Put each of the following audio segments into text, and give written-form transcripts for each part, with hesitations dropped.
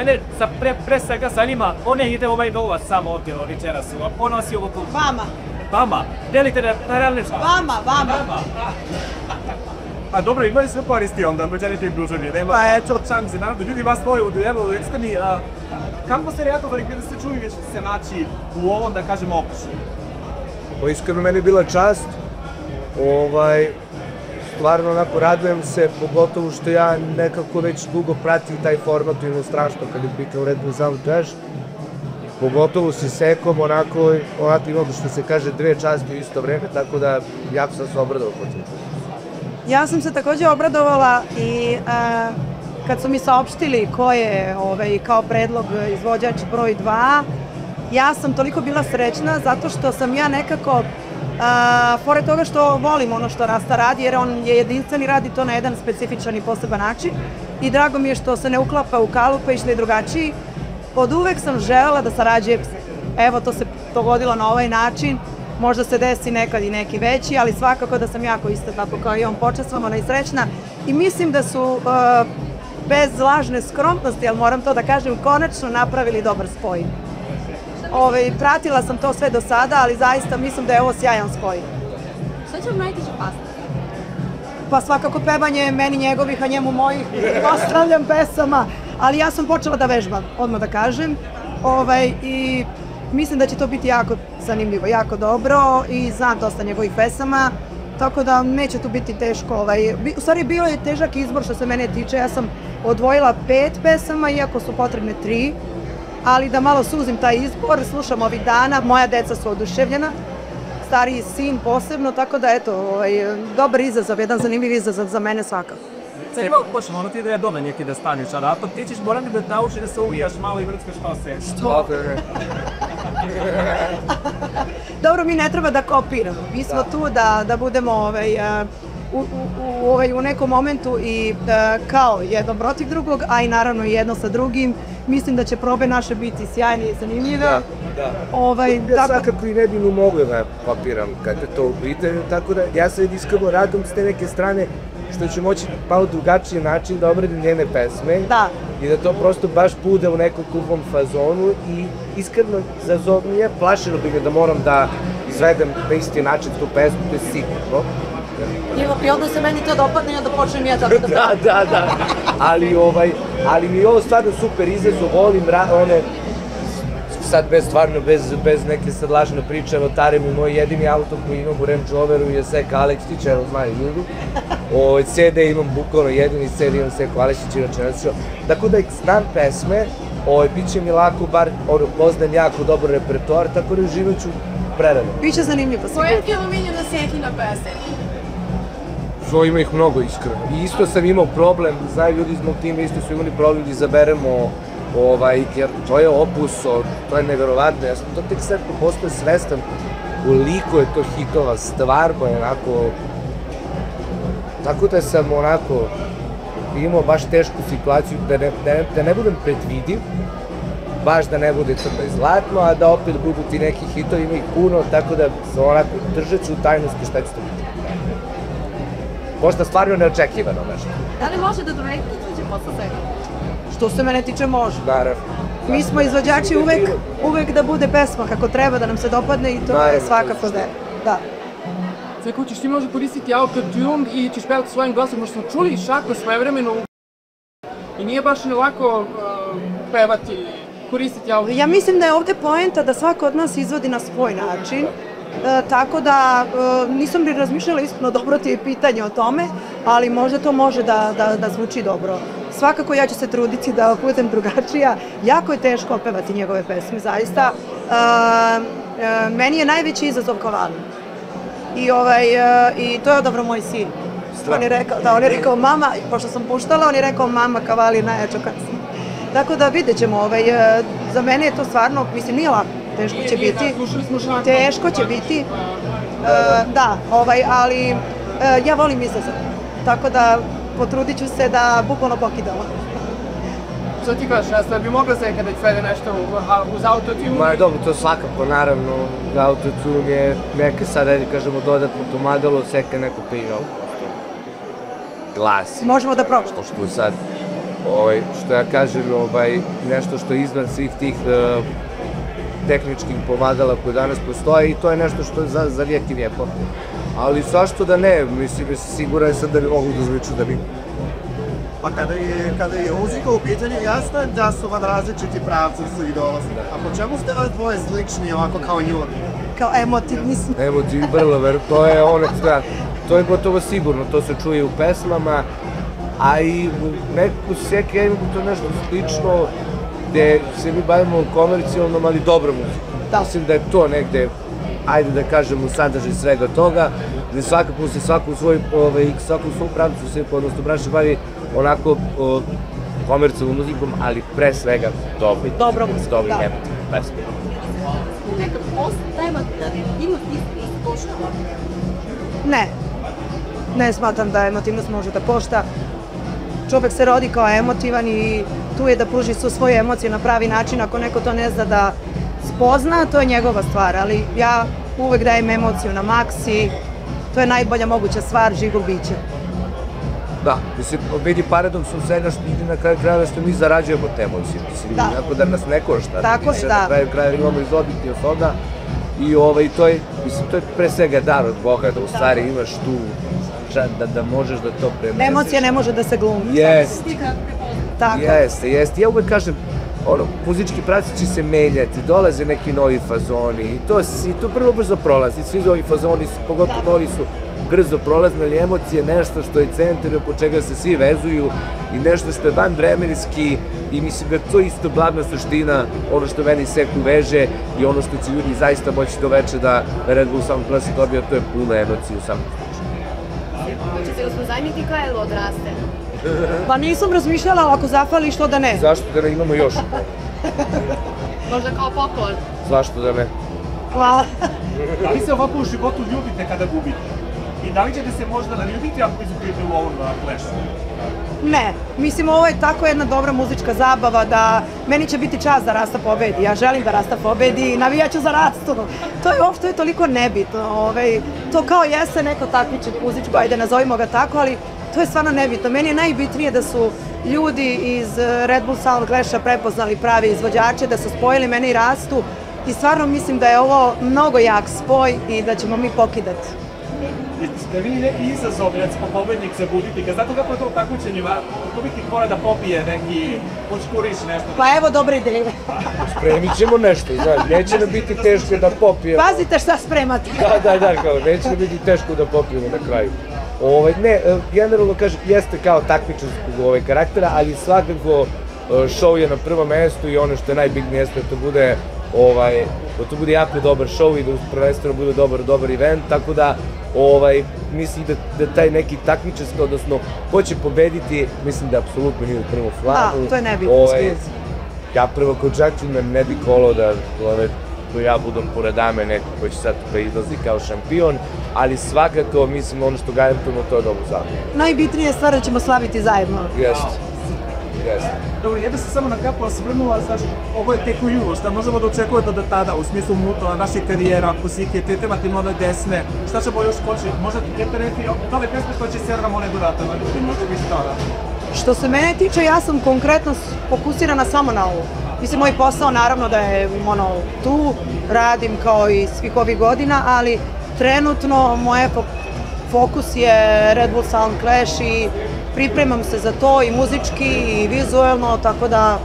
mene, pre svega zanima, one ide ovaj novac samo ovdje, večeras, on nosi ovo tu. Vama. Vama? Delite na realne šta? Vama. A dobro, imali sve koristi onda, međanite i druženje, nema šanse, naravno, ljudi vas vole u delu, recite mi, kako ste reagovali kada ste čuli da ćete se naći u ovom, da kažem, opušu? Pa iskreno, meni je bila čast, stvarno onako radujem se, pogotovo što ja nekako već dugo pratim taj format u inostranstvu kad je pitao Red Bull Sound Trash. Pogotovo si Sekom, onako imamo što se kaže dve časti u isto vreme, tako da jako sam se obradovao po tim. Ja sam se takođe obradovala i kad su mi saopštili ko je kao predlog izvođač broj 2, ja sam toliko bila srećna zato što sam ja nekako, pored toga što volim ono što Rasta radi, jer on je jedinstven i radi to na jedan specifičan i poseban način i drago mi je što se ne uklapa u kalupe i što je drugačiji, od uvek sam želela da sarađujem. Evo, to se dogodilo na ovaj način, možda se desi nekad i neki veći, ali svakako da sam jako isto tako kao i on počastvovana i srećna i mislim da su bez lažne skromnosti, ali moram to da kažem, konačno napravili dobar spoj. Pratila sam to sve do sada, ali zaista mislim da je ovo sjajan spoj. Šta će vam najteže pasti? Pa svakako pevanje meni njegovih, a njemu mojih, postavljam pesama, ali ja sam počela da vežbam, odmah da kažem, i mislim da će to biti jako zanimljivo, jako dobro i znam dosta njegovih pesama, tako da neće tu biti teško. U stvari, bio je težak izbor što se mene tiče, ja sam odvojila 5 pesama, iako su potrebne 3, ali da malo suzim taj izbor, slušam ovih dana, moja deca su oduševljena, stariji sin posebno, tako da eto, dobar izazov, jedan zanimljiv izazov za mene svakako. Sad imamo počnemo, ono ti da je doma neki da staniš, a ratom ti ćeš morati da nauči da se uvijaš malo i vrtskaš što se. Što? Dobro, mi ne treba da kopiramo, mi smo tu da budemo u nekom momentu i kao jedno protiv drugog, a i naravno i jedno sa drugim. Mislim da će probe naše biti sjajne i zanimljive. Ja svakako i ne bi mogao da kopiram kad je to u pitanju, tako da ja se iskreno radim s te neke strane što će moći malo drugačiji način da obradim njene pesme i da to prosto baš bude u nekom kupom fazonu i iskreno zazovnije, plašilo bi me da moram da izvedem na isti način tu pesmu, to je sigurno. I onda se meni to dopadne i onda počnem ja tako da pravim. Da, ali mi je ovo stvarno super izazov, volim one, sad bez neke sad lažne priče, evo Tarem je moj jedini auto koji imam u Range Roveru je Seka Aleksić, evo znaju ljudi. CD imam bukvalno jedini CD, imam Seku Aleksić, inače nesao. Tako da znam pesme, bit će mi lako, bar poznajem jako dobar repertoar, tako da uživat ću prerano. Biće zanimljivo. Koja je ti omiljena Sekina pesma? Ima ih mnogo, iskreno. I isto sam imao problem, znaju ljudi iz mog tima, isto su imali problem da izaberemo, jer to je opus, to je neverovatno, ja sam to tek sad postao svestan koliko je to hitova, stvarno je onako, tako da sam onako imao baš tešku situaciju da ne budem predvidiv, baš da ne bude crno i zlatno, a da opet budu ti neki hitovi, ima ih puno, tako da onako držat ću u tajnosti šta će to biti. Možda stvarno neočekivano nešto. Da li može da dođe posle svega? Što se mene tiče, može. Naravno. Mi smo izvođači uvek da bude pesma kako treba, da nam se dopadne i to je svakako da. Seko, ćeš ti možda koristiti autotune i ćeš pevati svojim glasom, možda smo čuli Šako svojevremeno i nije baš ne lako pevati, koristiti autotune. Ja mislim da je ovde poenta da svako od nas izvodi na svoj način, tako da nisam ni razmišljala, iskreno dobro ti je pitanje o tome, ali možda to može da zvuči dobro. Svakako ja ću se truditi da budem drugačija, jako je teško opevati njegove pesme, zaista. Meni je najveći izazov Kavali. I to je dobro moj sin. On je rekao mama, pošto sam puštala, on je rekao mama Kavali najjača pesma. Tako da vidjet ćemo, za mene je to stvarno, mislim, nije lako. Teško će biti, ali ja volim izazov, tako da potrudit ću se da bukvalno pokidamo. Što ti kažeš, da bi mogla Seka da svede nešto uz autotune? Ma dobro, to svakako, naravno, autotune je neke sad, ajde kažemo, dodatno tomadalo, Seka neko pivao. Glasi. Možemo da probamo. Pošto sad, što ja kažem, nešto što je izvan svih tih tehničkih pomagala koje danas postoje i to je nešto što je za vijek i vijekov. Ali zašto da ne, mislim, siguran sam da ne mogu da zvuču da bi... Pa kada je muzika u pitanju, jasno je da su vam različiti pravci su i dolazi. A po čemu ste vas dvoje slični ovako kao ljudi? Kao emotivni smo. Emotivni brlover, to je ono što... To je gotovo sigurno, to se čuje u pesmama, a i nekako sveke imamo to nešto slično gde se mi bavimo komercijalnom, ali dobrom muzikom. Mislim da je to negde, ajde da kažemo, sadržaj svega toga, gde svakako se svako u svom pravcu se, odnosno braća bavi onako komercijalnom muzikom, ali pre svega dobrim emotivnim pesmama. Neka post-tema da ima poštava? Ne smatram da emotivnost može da košta. Čovek se rodi kao emotivan i tu je da pruži su svoje emocije na pravi način. Ako neko to ne zna da spozna, to je njegova stvar, ali ja uvek dajem emociju na maks i to je najbolja moguća stvar živog bića. Da, mislim, vidi paradoksom svega što ide na kraju krajeva što mi zarađujemo te emocije, mislim, jako da nas ne košta. Tako je, da. Na kraju krajeva imamo izoditi od toga i to je pre svega dar od Boga da u stvari imaš tu da možeš da to preneseš. Emocija ne može da se glumi. Jeste. Ja uvek kažem, muzički pravci će se menjati, dolaze neki novi fazoni i to prvo brzo prolazi. Svi ovi fazoni, pogotovo novi su brzo prolazne, ali emocije nešto što je centar po čega se svi vezuju i nešto što je vanvremenski i mislim da je to isto glavna suština, ono što meni seku veže i ono što će ljudi zaista moći do veče da Red Bull Sound Clash dobija, to je puno emocije u samom slučaju. Hoćete li smo zajmiti Kajlu odraste? Pa nisam razmišljala, ali ako zafali, što da ne? Zašto da ne imamo još? Možda kao poklon? Zašto da ne? Hvala. Da li se ovako u životu ljubite kada gubite? I da li ćete se možda naljubiti ako izgubite u ovom Clashu? Ne, mislim ovo je tako jedna dobra muzička zabava da meni će biti čast da Rasta pobedi. Ja želim da Rasta pobedi i navijaću za Rastu. To je uopšte toliko nebitno. To kao jeste neko takmičenje muzičko, ajde nazovimo ga tako, ali to je stvarno nebitno. Meni je najbitnije da su ljudi iz Red Bull Sound Clasha prepoznali pravi izvođače, da su spojili mene i Rastu i stvarno mislim da je ovo mnogo jak spoj i da ćemo mi pokidati. Ste vi neki izazov, recimo, pobednik za Buditnika? Znate kako je to takmičenje? Buditnik mora da popije neki učkuriš nešto. Pa evo, dobra ideja. Spremit ćemo nešto, znaš, neće nam biti teško da popijemo. Pazite šta spremate. Da, neće nam biti teško da popijemo na kraju. Ne, generalno kažem, jeste kao takmičarskog karaktera, ali svakako show je na prvom mestu i ono što je najbitnije jeste da to bude jako dobar show i da prvenstveno bude dobar event, tako da mislim da taj neki takmičarski, odnosno ko će pobediti, mislim da apsolutno nije u prvom planu. To je nebitno. Ja prvo kočakću ne bi kolao da ja budem pored Ame neko koji će sad da izlazi kao šampion, ali svakako mislim ono što garantujemo to je dobro zakon. Najbitnije stvar da ćemo slaviti zajedno. Jeste. Dobro, ja bih se samo na kratko osvrnula, znaš, ovo je tek u julu, šta možemo da očekujete do tada u smislu naših karijera, muzike, te temati nove desne, šta ćemo još poći, možda ti kete neki nove pesme koje će Sierra Mone dodati, ali može biti toga. Što se mene tiče, ja sam konkretno fokusirana samo na ovo. Mislim, moj posao naravno da je tu, radim kao i svih ovih godina, ali trenutno moj fokus je Red Bull Sound Clash i pripremam se za to i muzički i vizuelno, tako da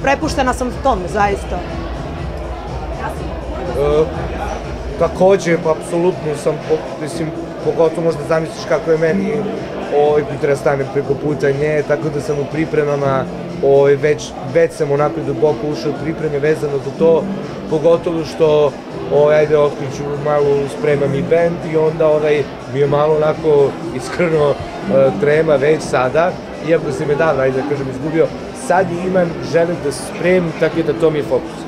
prepuštena sam tome, zaista. Takođe, apsolutno sam, mislim, pogotovo možda zamisliš kako je meni treba stane preko puta nje, tako da sam u pripremama, već sam onako duboko ušao u pripreme vezano za to, pogotovo što, ajde, otkriću, malo spremam i band i onda mi je malo onako iskreno trema već sada, iako se me davno, ajde da kažem, izgubio, sad imam, želim da se spremim, tako da to mi je fokus.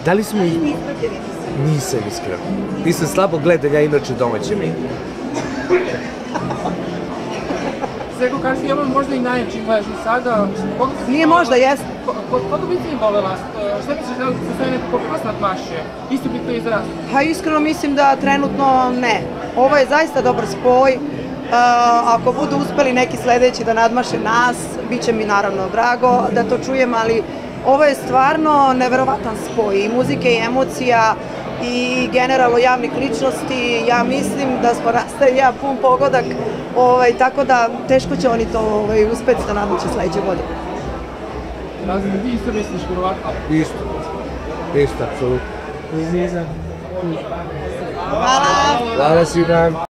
Da li smo... Nisam iskreno. Nisam slabo gledam, ja inače domaće mi. Seko, kaži ti, ovo je možda i najjači Clash do sada. Nije možda, jest. Koga bi ti volela? Šta misliš da se sve neko koga vas nadmašuje? Isto bi to izraz? Pa iskreno mislim da trenutno ne. Ovo je zaista dobar spoj. Ako budu uspeli neki sledeći da nadmaše nas, bit će mi naravno drago da to čujem, ali ovo je stvarno neverovatan spoj i muzike i emocija i generalno javnih ličnosti. Ja mislim da smo Rasta i ja pun pogodak, tako da teško će oni to uspeti da nadmaše sledeće godine. Razim, ti isto misliš, verovatno? Isto, apsolutno. Hvala! Hvala svima.